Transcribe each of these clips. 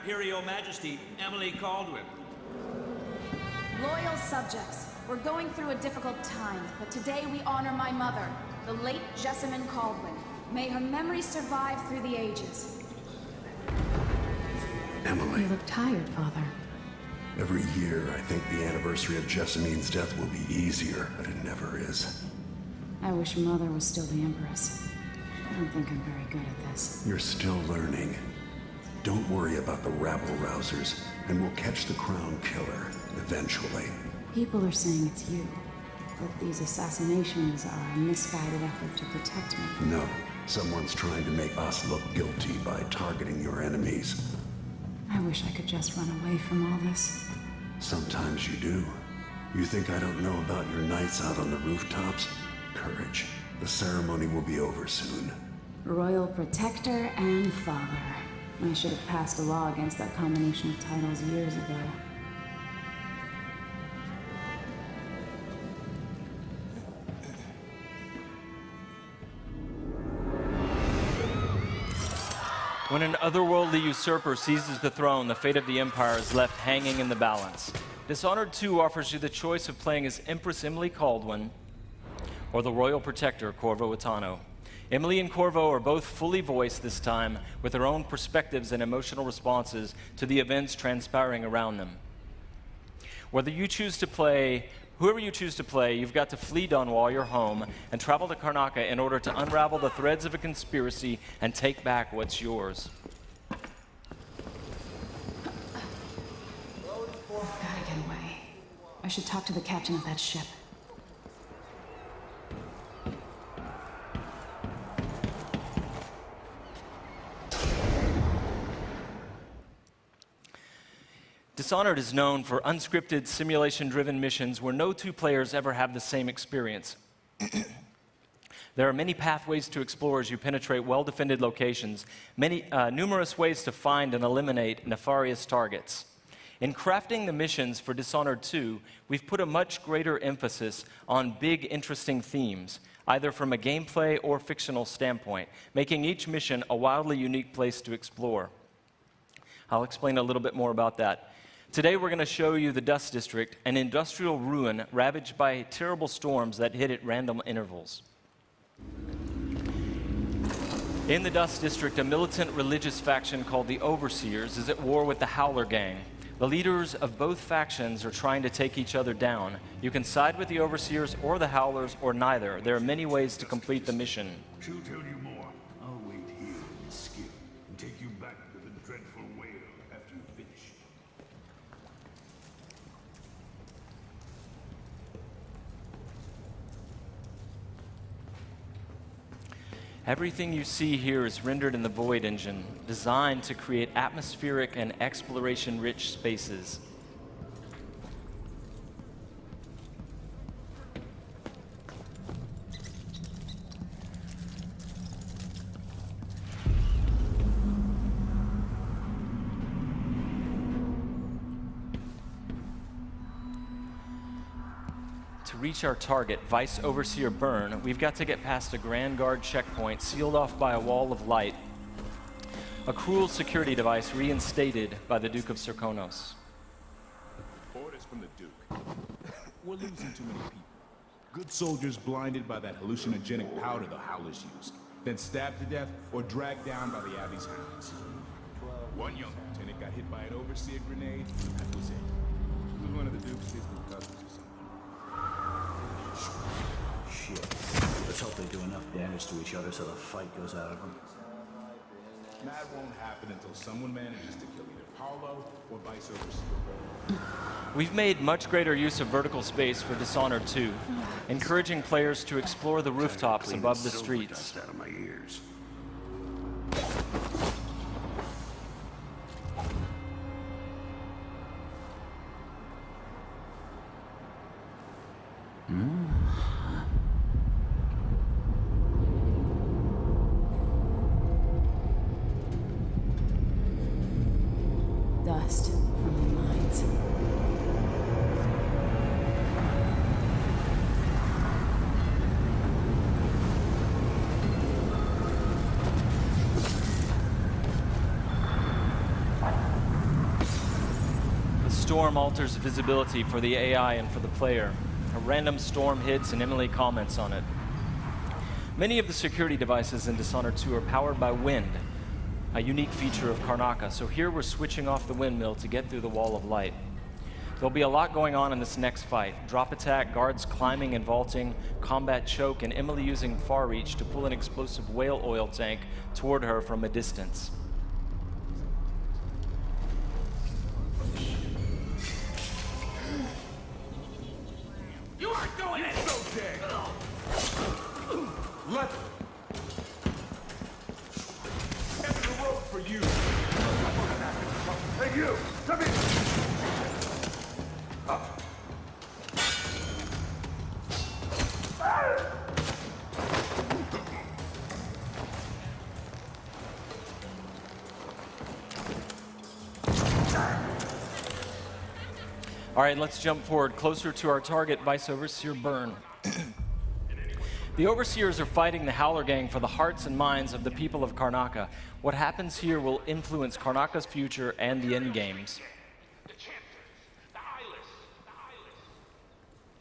Imperial Majesty, Emily Caldwin. Loyal subjects, we're going through a difficult time, but today we honor my mother, the late Jessamine Caldwin. May her memory survive through the ages. Emily. You look tired, Father. Every year, I think the anniversary of Jessamine's death will be easier, but it never is. I wish Mother was still the Empress. I don't think I'm very good at this. You're still learning. Don't worry about the rabble-rousers, and we'll catch the Crown Killer, eventually. People are saying it's you, but these assassinations are a misguided effort to protect me. No, someone's trying to make us look guilty by targeting your enemies. I wish I could just run away from all this. Sometimes you do. You think I don't know about your nights out on the rooftops? Courage. The ceremony will be over soon. Royal Protector and Father. I should have passed a law against that combination of titles years ago. When an otherworldly usurper seizes the throne, the fate of the Empire is left hanging in the balance. Dishonored 2 offers you the choice of playing as Empress Emily Caldwin or the Royal Protector, Corvo Attano. Emily and Corvo are both fully voiced this time, with their own perspectives and emotional responses to the events transpiring around them. Whoever you choose to play, you've got to flee Dunwall, your home, and travel to Karnaca in order to unravel the threads of a conspiracy and take back what's yours. I've gotta get away. I should talk to the captain of that ship. Dishonored is known for unscripted, simulation-driven missions where no two players ever have the same experience. There are many pathways to explore as you penetrate well-defended locations, numerous ways to find and eliminate nefarious targets. In crafting the missions for Dishonored 2, we've put a much greater emphasis on big, interesting themes, either from a gameplay or fictional standpoint, making each mission a wildly unique place to explore. I'll explain a little bit more about that. Today we're going to show you the Dust District, an industrial ruin ravaged by terrible storms that hit at random intervals. In the Dust District, a militant religious faction called the Overseers is at war with the Howler Gang. The leaders of both factions are trying to take each other down. You can side with the Overseers or the Howlers or neither. There are many ways to complete the mission. She'll tell you more. I'll wait here in the skiff and take you back to the dreadful whale after you finish. Everything you see here is rendered in the Void engine, designed to create atmospheric and exploration-rich spaces. To reach our target, Vice Overseer Byrne, we've got to get past a Grand Guard checkpoint sealed off by a wall of light, a cruel security device reinstated by the Duke of Serkonos. Orders from the Duke. We're losing too many people. Good soldiers blinded by that hallucinogenic powder the Howlers use, then stabbed to death or dragged down by the Abbey's hounds. One young lieutenant got hit by an Overseer grenade, and that was it. He was one of the Duke's distant cousins or something. Shit. Let's hope they do enough damage to each other so the fight goes out of them. That won't happen until someone manages to kill either Paulo or Vice Overseer. We've made much greater use of vertical space for Dishonored 2, encouraging players to explore the rooftops above the streets. Dust out of my ears. Dust from the mines. storm alters visibility for the AI and for the player. A random storm hits and Emily comments on it. Many of the security devices in Dishonored 2 are powered by wind, a unique feature of Karnaca. So here we're switching off the windmill to get through the wall of light. There'll be a lot going on in this next fight. Drop attack, guards climbing and vaulting, combat choke, and Emily using far reach to pull an explosive whale oil tank toward her from a distance. You aren't doing it! So dead! Let Head the rope for you! Hey you! Come here! All right, let's jump forward closer to our target, Vice Overseer Byrne. The Overseers are fighting the Howler Gang for the hearts and minds of the people of Karnaca. What happens here will influence Karnaca's future and the endgames. The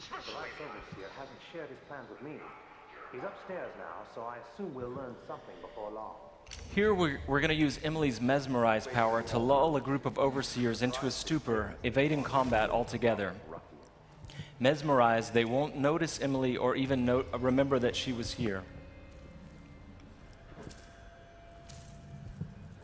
Vice Overseer hasn't shared his plans with me. He's upstairs now, so I assume we'll learn something before long. Here we're going to use Emily's Mesmerize power to lull a group of Overseers into a stupor, evading combat altogether. Mesmerized, they won't notice Emily or even remember that she was here.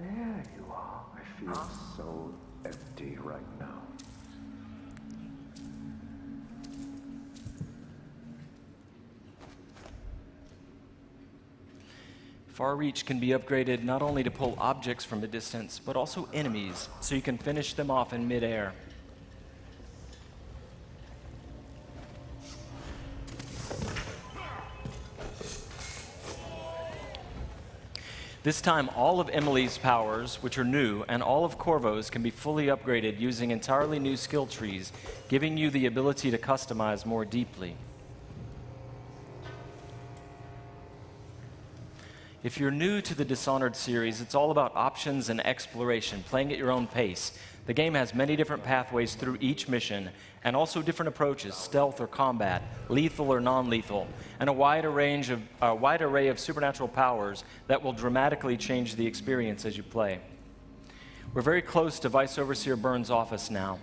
There you are. I feel so empty right now. Far Reach can be upgraded not only to pull objects from a distance, but also enemies, so you can finish them off in midair. This time, all of Emily's powers, which are new, and all of Corvo's can be fully upgraded using entirely new skill trees, giving you the ability to customize more deeply. If you're new to the Dishonored series, it's all about options and exploration, playing at your own pace. The game has many different pathways through each mission, and also different approaches, stealth or combat, lethal or non-lethal, and a wide array of supernatural powers that will dramatically change the experience as you play. We're very close to Vice Overseer Byrne's office now.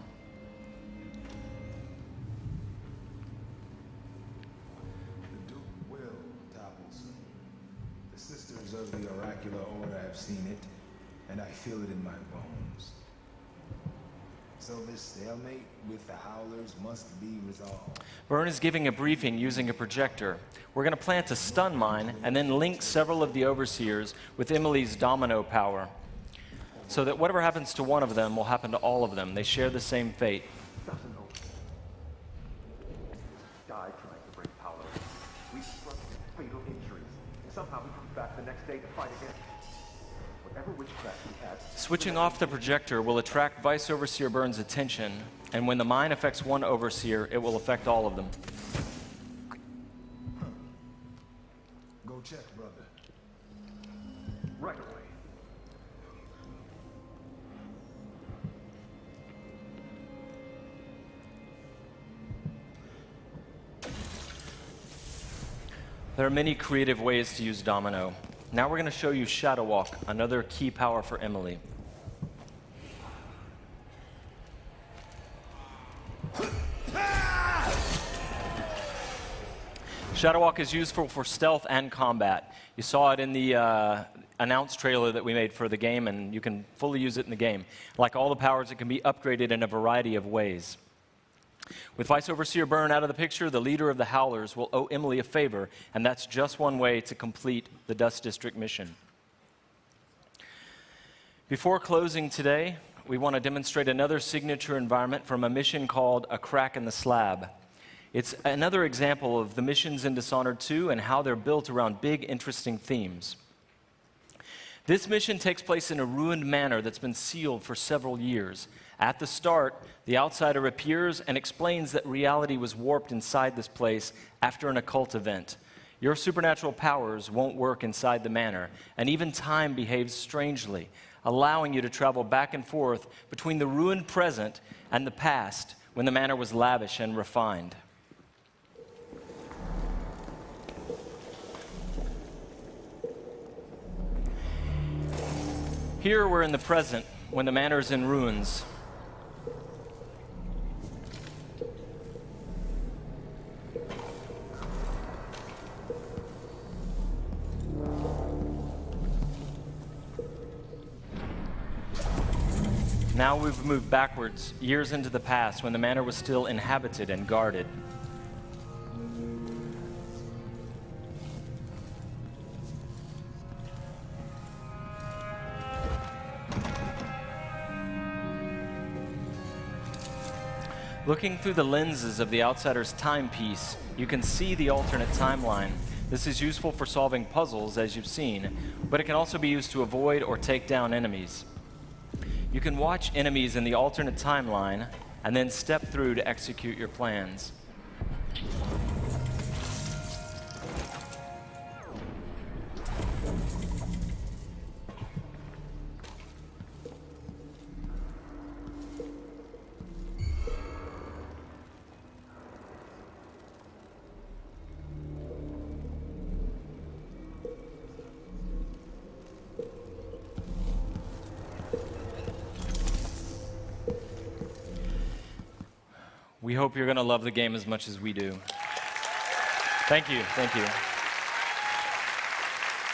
The Duke will topple soon. The sisters of the oracular order have seen it, and I feel it in my bones. So this stalemate with the Howlers must be resolved. Byrne is giving a briefing using a projector. We're going to plant a stun mine and then link several of the Overseers with Emily's domino power, so that whatever happens to one of them will happen to all of them. They share the same fate. Doesn't know. Died trying to bring power. We suffered fatal injuries. Somehow we came back the next day to fight again. Whatever witchcraft we had. Switching off the projector will attract Vice Overseer Byrne's attention, and when the mine affects one Overseer, it will affect all of them. Go check, brother. Right away. There are many creative ways to use Domino. Now we're going to show you Shadow Walk, another key power for Emily. Shadow Walk is useful for stealth and combat. You saw it in the announced trailer that we made for the game, and you can fully use it in the game. Like all the powers, it can be upgraded in a variety of ways. With Vice Overseer Byrne out of the picture, the leader of the Howlers will owe Emily a favor, and that's just one way to complete the Dust District mission. Before closing today, we want to demonstrate another signature environment from a mission called A Crack in the Slab. It's another example of the missions in Dishonored 2 and how they're built around big, interesting themes. This mission takes place in a ruined manor that's been sealed for several years. At the start, the outsider appears and explains that reality was warped inside this place after an occult event. Your supernatural powers won't work inside the manor, and even time behaves strangely, allowing you to travel back and forth between the ruined present and the past when the manor was lavish and refined. Here we're in the present when the manor is in ruins. Now we've moved backwards, years into the past, when the manor was still inhabited and guarded. Looking through the lenses of the outsider's timepiece, you can see the alternate timeline. This is useful for solving puzzles, as you've seen, but it can also be used to avoid or take down enemies. You can watch enemies in the alternate timeline and then step through to execute your plans. We hope you're going to love the game as much as we do. Thank you. Thank you.